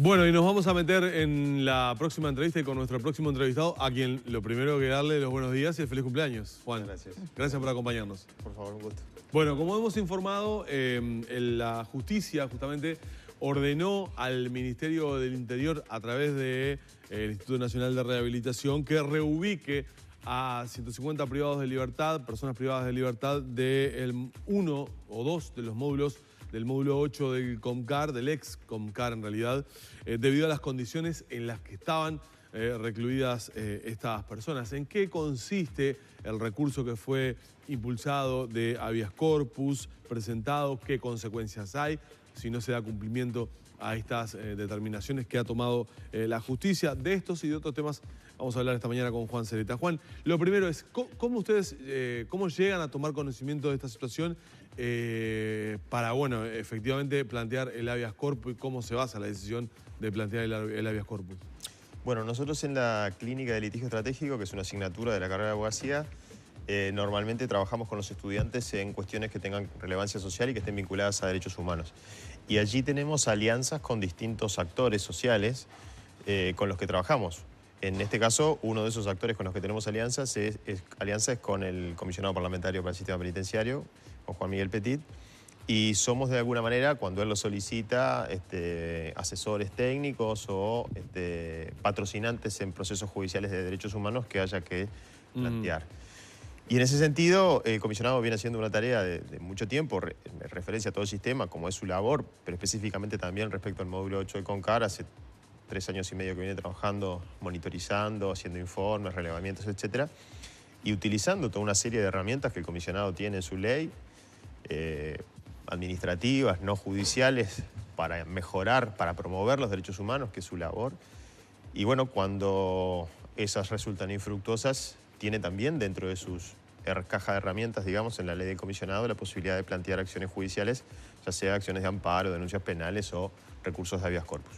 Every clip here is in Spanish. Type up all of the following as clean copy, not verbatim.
Bueno, y nos vamos a meter en la próxima entrevista y con nuestro próximo entrevistado, a quien lo primero que darle los buenos días y el feliz cumpleaños. Juan, gracias. Gracias por acompañarnos. Por favor, un gusto. Bueno, como hemos informado, la justicia justamente ordenó al Ministerio del Interior a través del Instituto Nacional de Rehabilitación que reubique a 150 privados de libertad, personas privadas de libertad de uno o dos de los módulos del módulo 8 del COMCAR, del ex COMCAR en realidad, debido a las condiciones en las que estaban recluidas estas personas. ¿En qué consiste el recurso que fue impulsado de habeas corpus, presentado? ¿Qué consecuencias hay si no se da cumplimiento a estas determinaciones que ha tomado la justicia? De estos y de otros temas vamos a hablar esta mañana con Juan Sereta. Juan, lo primero es, ¿cómo ustedes cómo llegan a tomar conocimiento de esta situación para, bueno, efectivamente plantear el habeas corpus y cómo se basa la decisión de plantear el habeas corpus? Bueno, nosotros en la Clínica de Litigio Estratégico, que es una asignatura de la carrera de abogacía, normalmente trabajamos con los estudiantes en cuestiones que tengan relevancia social y que estén vinculadas a derechos humanos. Y allí tenemos alianzas con distintos actores sociales con los que trabajamos. En este caso, uno de esos actores con los que tenemos alianzas es con el comisionado parlamentario para el sistema penitenciario, con Juan Miguel Petit, y somos de alguna manera, cuando él lo solicita, asesores técnicos o patrocinantes en procesos judiciales de derechos humanos que haya que plantear. Y en ese sentido, el comisionado viene haciendo una tarea de mucho tiempo, en referencia a todo el sistema, como es su labor, pero específicamente también respecto al módulo 8 de COMCAR. Hace 3 años y medio que viene trabajando, monitorizando, haciendo informes, relevamientos, etcétera, y utilizando toda una serie de herramientas que el comisionado tiene en su ley, administrativas, no judiciales, para mejorar, para promover los derechos humanos, que es su labor. Y bueno, cuando esas resultan infructuosas, tiene también dentro de sus caja de herramientas, digamos, en la ley del comisionado, la posibilidad de plantear acciones judiciales, ya sea acciones de amparo, denuncias penales o recursos de habeas corpus.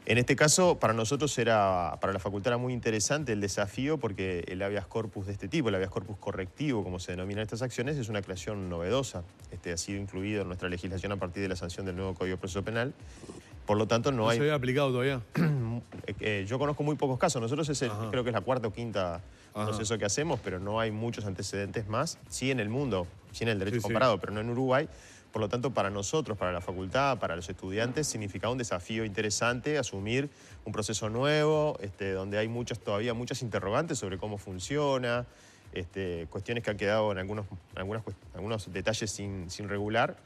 En este caso, para nosotros para la facultad era muy interesante el desafío, porque el habeas corpus de este tipo, el habeas corpus correctivo, como se denominan estas acciones, es una creación novedosa. Ha sido incluido en nuestra legislación a partir de la sanción del nuevo Código de Proceso Penal. Por lo tanto, no hay... ¿No se había aplicado todavía? Yo conozco muy pocos casos. Nosotros creo que es la cuarta o quinta proceso que hacemos, pero no hay muchos antecedentes más. Sí en el mundo, sí en el derecho comparado, pero no en Uruguay. Por lo tanto, para nosotros, para la facultad, para los estudiantes, significaba un desafío interesante asumir un proceso nuevo, donde hay todavía muchas interrogantes sobre cómo funciona, cuestiones que han quedado en algunos detalles sin regular.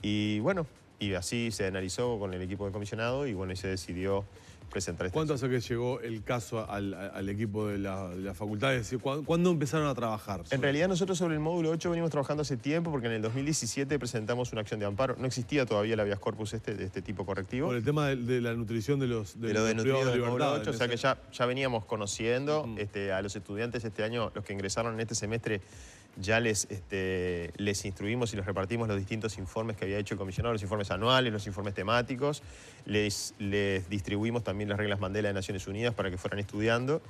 Y bueno, y así se analizó con el equipo de comisionado y bueno, y se decidió presentar esta ¿Cuánto acción. hace que llegó el caso al equipo de la facultad? Es decir, ¿cuándo empezaron a trabajar? En realidad nosotros sobre el módulo 8 venimos trabajando hace tiempo, porque en el 2017 presentamos una acción de amparo. No existía todavía el habeas corpus de este tipo correctivo. Por el tema de la nutrición de los privados de libertad, o sea que ya veníamos conociendo a los estudiantes este año, los que ingresaron en este semestre, ya les instruimos y les repartimos los distintos informes que había hecho el comisionado, los informes anuales, los informes temáticos. Les distribuimos también las reglas Mandela de Naciones Unidas para que fueran estudiando.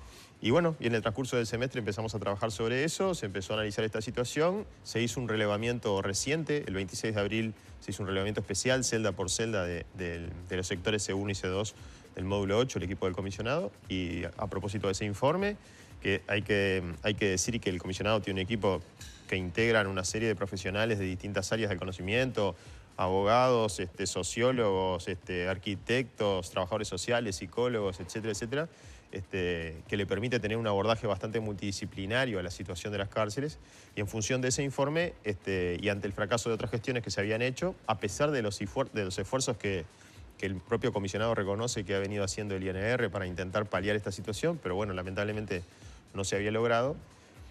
Y bueno, y en el transcurso del semestre empezamos a trabajar sobre eso, se empezó a analizar esta situación, se hizo un relevamiento reciente, el 26 de abril se hizo un relevamiento especial, celda por celda, de los sectores C1 y C2 del módulo 8, el equipo del comisionado. Y a propósito de ese informe, que hay que decir que el comisionado tiene un equipo que integran una serie de profesionales de distintas áreas del conocimiento, abogados, sociólogos, arquitectos, trabajadores sociales, psicólogos, etcétera, etcétera, que le permite tener un abordaje bastante multidisciplinario a la situación de las cárceles. Y en función de ese informe y ante el fracaso de otras gestiones que se habían hecho, a pesar de los esfuerzos que el propio comisionado reconoce que ha venido haciendo el INR para intentar paliar esta situación, pero bueno, lamentablemente no se había logrado,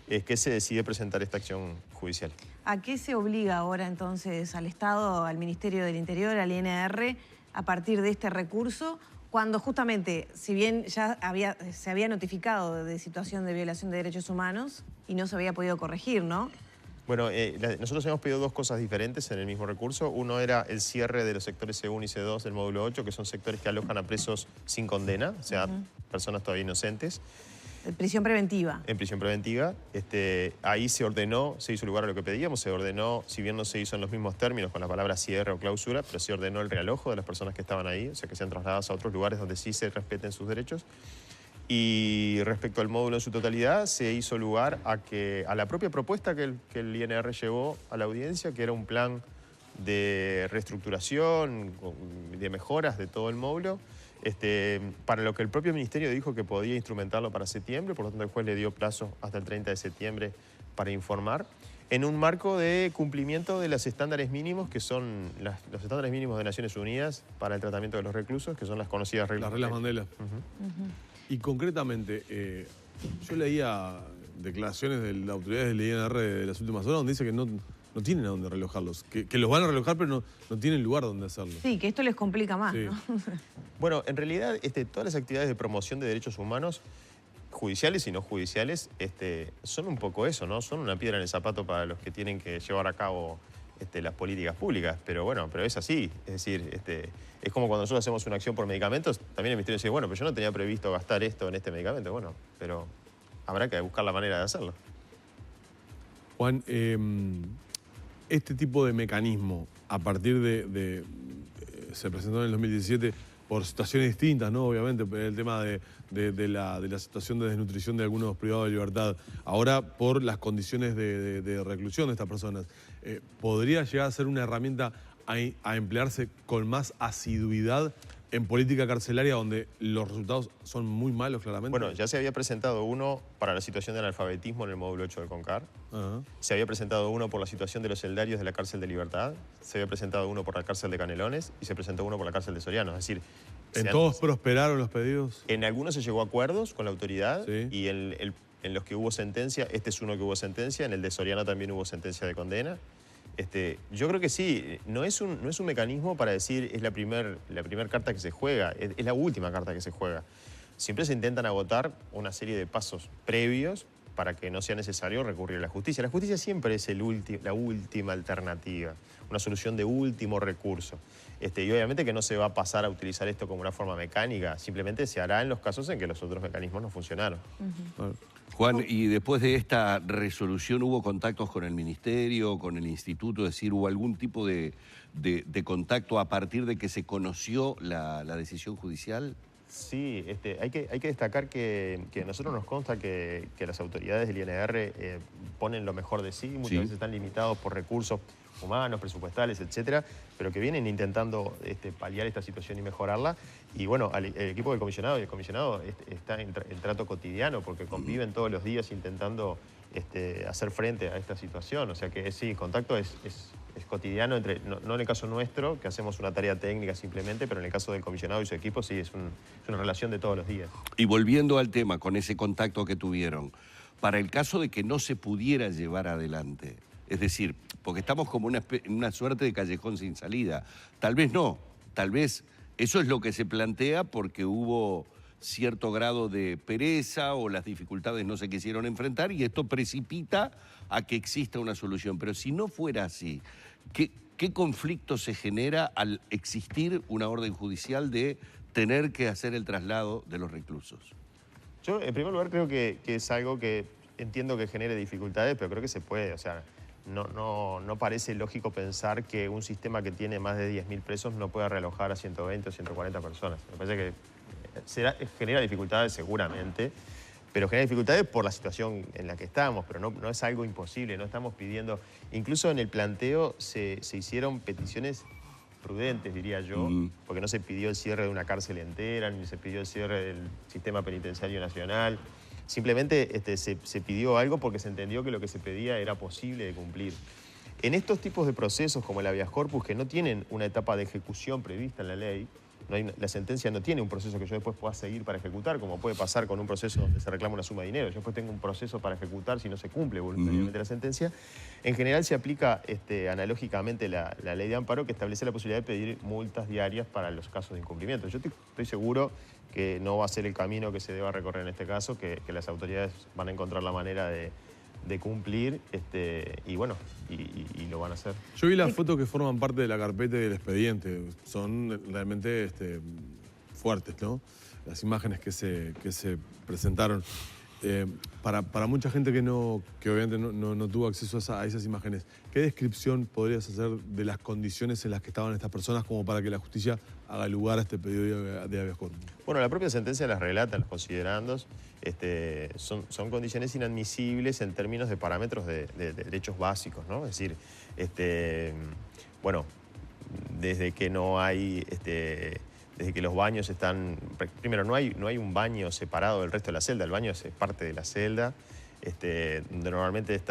es que se decide presentar esta acción judicial. ¿A qué se obliga ahora entonces al Estado, al Ministerio del Interior, al INR, a partir de este recurso, cuando justamente, si bien ya se había notificado de situación de violación de derechos humanos y no se había podido corregir, ¿no? Bueno, nosotros hemos pedido dos cosas diferentes en el mismo recurso. Uno era el cierre de los sectores C1 y C2 del módulo 8, que son sectores que alojan a presos sin condena, o sea, personas todavía inocentes. prisión preventiva. En prisión preventiva. Ahí se ordenó, se hizo lugar a lo que pedíamos, se ordenó, si bien no se hizo en los mismos términos con la palabra cierre o clausura, pero se ordenó el realojo de las personas que estaban ahí, o sea que sean trasladadas a otros lugares donde sí se respeten sus derechos. Y respecto al módulo en su totalidad, se hizo lugar a la propia propuesta que el INR llevó a la audiencia, que era un plan de reestructuración, de mejoras de todo el módulo, para lo que el propio ministerio dijo que podía instrumentarlo para septiembre, por lo tanto el juez le dio plazo hasta el 30 de septiembre para informar, en un marco de cumplimiento de los estándares mínimos, que son los estándares mínimos de Naciones Unidas para el tratamiento de los reclusos, que son las conocidas reglas. Las reglas Mandela. Y concretamente, yo leía declaraciones de las autoridades del INR de las últimas horas donde dice que no tienen a dónde relojarlos, que los van a relojar pero no tienen lugar donde hacerlo. Sí, que esto les complica más, sí. ¿no? Bueno, en realidad todas las actividades de promoción de derechos humanos, judiciales y no judiciales, son un poco eso, ¿no? Son una piedra en el zapato para los que tienen que llevar a cabo las políticas públicas, pero es así. Es decir, es como cuando nosotros hacemos una acción por medicamentos, también el ministerio dice, bueno, pero yo no tenía previsto gastar esto en este medicamento. Bueno, pero habrá que buscar la manera de hacerlo. Juan, este tipo de mecanismo, a partir se presentó en el 2017 por situaciones distintas, ¿no? Obviamente, el tema de la situación de desnutrición de algunos privados de libertad, ahora por las condiciones de reclusión de estas personas, ¿podría llegar a ser una herramienta a emplearse con más asiduidad en política carcelaria donde los resultados son muy malos, claramente? Bueno, ya se había presentado uno para la situación del analfabetismo en el módulo 8 del CONCAR. Se había presentado uno por la situación de los celdarios de la cárcel de Libertad. Se había presentado uno por la cárcel de Canelones y se presentó uno por la cárcel de Soriano. Es decir, ¿en todos prosperaron los pedidos? En algunos se llegó a acuerdos con la autoridad, sí. Y en los que hubo sentencia, este es uno que hubo sentencia, en el de Soriano también hubo sentencia de condena. Yo creo que sí, no es un mecanismo para decir es la primer carta que se juega, es la última carta que se juega. Siempre se intentan agotar una serie de pasos previos para que no sea necesario recurrir a la justicia. La justicia siempre es la última alternativa, una solución de último recurso. Y obviamente que no se va a pasar a utilizar esto como una forma mecánica, simplemente se hará en los casos en que los otros mecanismos no funcionaron. Juan, y después de esta resolución, ¿hubo contactos con el ministerio, con el instituto? Es decir, ¿hubo algún tipo de contacto a partir de que se conoció la decisión judicial? Sí, hay que destacar que a nosotros nos consta que las autoridades del INR ponen lo mejor de sí, muchas veces están limitados por recursos humanos, presupuestales, etcétera, pero que vienen intentando paliar esta situación y mejorarla. Y bueno, el equipo del comisionado y el comisionado está en trato cotidiano porque conviven todos los días intentando hacer frente a esta situación. O sea que sí, contacto es cotidiano, no en el caso nuestro, que hacemos una tarea técnica simplemente, pero en el caso del comisionado y su equipo sí, es una relación de todos los días. Y volviendo al tema, con ese contacto que tuvieron, para el caso de que no se pudiera llevar adelante, es decir, porque estamos como una suerte de callejón sin salida, tal vez no, tal vez eso es lo que se plantea porque hubo cierto grado de pereza o las dificultades no se quisieron enfrentar y esto precipita a que exista una solución. Pero si no fuera así, ¿qué conflicto se genera al existir una orden judicial de tener que hacer el traslado de los reclusos? Yo, en primer lugar, creo que es algo que entiendo que genere dificultades, pero creo que se puede. O sea, no parece lógico pensar que un sistema que tiene más de 10.000 presos no pueda realojar a 120 o 140 personas. Me parece que genera dificultades seguramente, pero genera dificultades por la situación en la que estamos, pero no es algo imposible, no estamos pidiendo... Incluso en el planteo se hicieron peticiones prudentes, diría yo, porque no se pidió el cierre de una cárcel entera, ni se pidió el cierre del sistema penitenciario nacional. Simplemente se pidió algo porque se entendió que lo que se pedía era posible de cumplir. En estos tipos de procesos, como el habeas corpus, que no tienen una etapa de ejecución prevista en la ley, la sentencia no tiene un proceso que yo después pueda seguir para ejecutar, como puede pasar con un proceso donde se reclama una suma de dinero. Yo después tengo un proceso para ejecutar si no se cumple voluntariamente la sentencia. En general se aplica analógicamente la ley de amparo que establece la posibilidad de pedir multas diarias para los casos de incumplimiento. Yo estoy seguro que no va a ser el camino que se deba recorrer en este caso, que las autoridades van a encontrar la manera de cumplir y bueno, y lo van a hacer. Yo vi las fotos que forman parte de la carpeta y del expediente. Son realmente fuertes, ¿no? Las imágenes que se presentaron. Para mucha gente que obviamente no tuvo acceso a esas imágenes, ¿qué descripción podrías hacer de las condiciones en las que estaban estas personas como para que la justicia haga lugar a este pedido de habeas corpus? Bueno, la propia sentencia las relata en los considerandos. Son condiciones inadmisibles en términos de parámetros de derechos básicos, ¿no? Es decir, bueno, desde que no hay... Desde que los baños están... Primero, no hay un baño separado del resto de la celda. El baño es parte de la celda, donde normalmente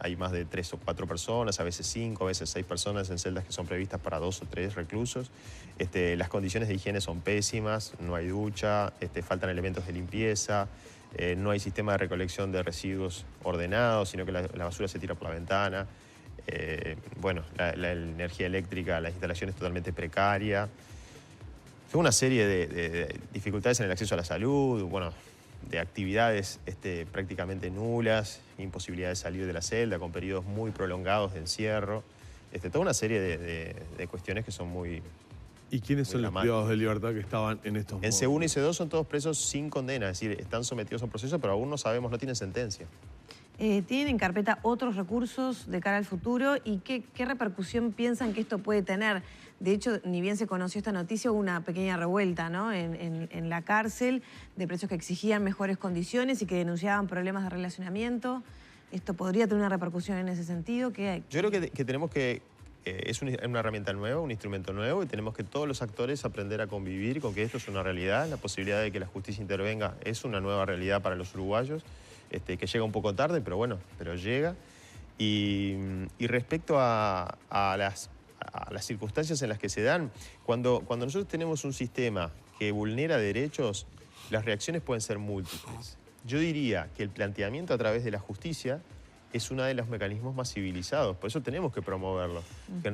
hay más de 3 o 4 personas, a veces 5, a veces 6 personas en celdas que son previstas para 2 o 3 reclusos. Las condiciones de higiene son pésimas, no hay ducha, faltan elementos de limpieza, no hay sistema de recolección de residuos ordenados, sino que la basura se tira por la ventana. Bueno, la energía eléctrica, la instalación es totalmente precaria. Una serie de dificultades en el acceso a la salud, bueno, de actividades prácticamente nulas, imposibilidad de salir de la celda con periodos muy prolongados de encierro, toda una serie de cuestiones que son muy... ¿Y quiénes son los privados de libertad que estaban en estos momentos? En C1 y C2 son todos presos sin condena, es decir, están sometidos a un proceso, pero aún no sabemos, no tienen sentencia. ¿Tienen en carpeta otros recursos de cara al futuro y qué repercusión piensan que esto puede tener? De hecho, ni bien se conoció esta noticia, hubo una pequeña revuelta, ¿no? en la cárcel de presos que exigían mejores condiciones y que denunciaban problemas de relacionamiento. ¿Esto podría tener una repercusión en ese sentido? Yo creo que tenemos que... es una herramienta nueva, un instrumento nuevo, y tenemos que todos los actores aprender a convivir con que esto es una realidad. La posibilidad de que la justicia intervenga es una nueva realidad para los uruguayos, que llega un poco tarde, pero bueno, pero llega. Y respecto a las circunstancias en las que se dan, cuando nosotros tenemos un sistema que vulnera derechos, las reacciones pueden ser múltiples. Yo diría que el planteamiento a través de la justicia es uno de los mecanismos más civilizados, por eso tenemos que promoverlo. Que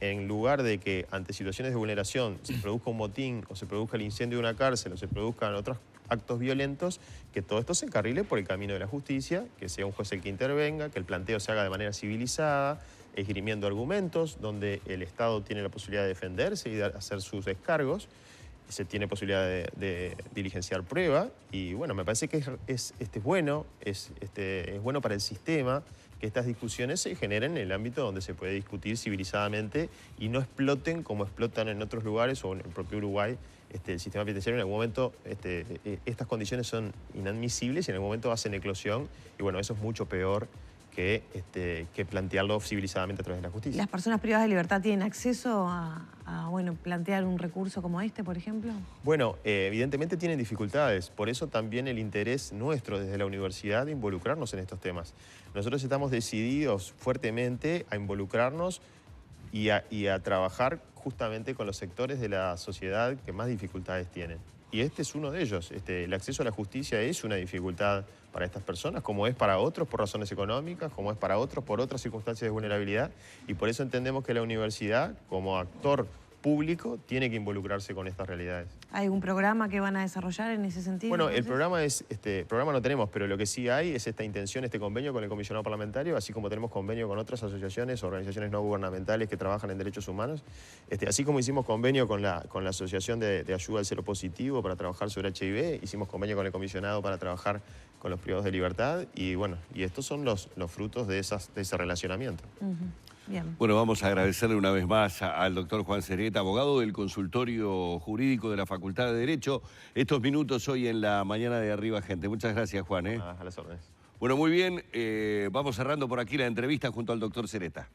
en lugar de que ante situaciones de vulneración se produzca un motín o se produzca el incendio de una cárcel o se produzcan otros actos violentos, que todo esto se encarrile por el camino de la justicia, que sea un juez el que intervenga, que el planteo se haga de manera civilizada, esgrimiendo argumentos, donde el Estado tiene la posibilidad de defenderse y de hacer sus descargos, se tiene posibilidad de diligenciar prueba, y bueno, me parece que es bueno para el sistema que estas discusiones se generen en el ámbito donde se puede discutir civilizadamente y no exploten como explotan en otros lugares o en el propio Uruguay. El sistema penitenciario en algún momento, estas condiciones son inadmisibles y en algún momento hacen eclosión, y bueno, eso es mucho peor que plantearlo civilizadamente a través de la justicia. ¿Las personas privadas de libertad tienen acceso a plantear un recurso como este, por ejemplo? Bueno, evidentemente tienen dificultades, por eso también el interés nuestro desde la universidad de involucrarnos en estos temas. Nosotros estamos decididos fuertemente a involucrarnos y a trabajar justamente con los sectores de la sociedad que más dificultades tienen. Y este es uno de ellos. El acceso a la justicia es una dificultad para estas personas, como es para otros por razones económicas, como es para otros por otras circunstancias de vulnerabilidad. Y por eso entendemos que la universidad, como actor público, tiene que involucrarse con estas realidades. ¿Hay algún programa que van a desarrollar en ese sentido? Bueno, el programa programa no tenemos, pero lo que sí hay es esta intención, este convenio con el comisionado parlamentario, así como tenemos convenio con otras asociaciones, organizaciones no gubernamentales que trabajan en derechos humanos, así como hicimos convenio con la Asociación de Ayuda al Seropositivo para trabajar sobre HIV, hicimos convenio con el comisionado para trabajar con los privados de libertad, y bueno, y estos son los frutos de ese relacionamiento. Bien. Bueno, vamos a agradecerle una vez más al doctor Juan Sereta, abogado del Consultorio Jurídico de la Facultad de Derecho, estos minutos hoy en la mañana de Arriba Gente. Muchas gracias, Juan. A las órdenes. Bueno, muy bien. Vamos cerrando por aquí la entrevista junto al doctor Sereta.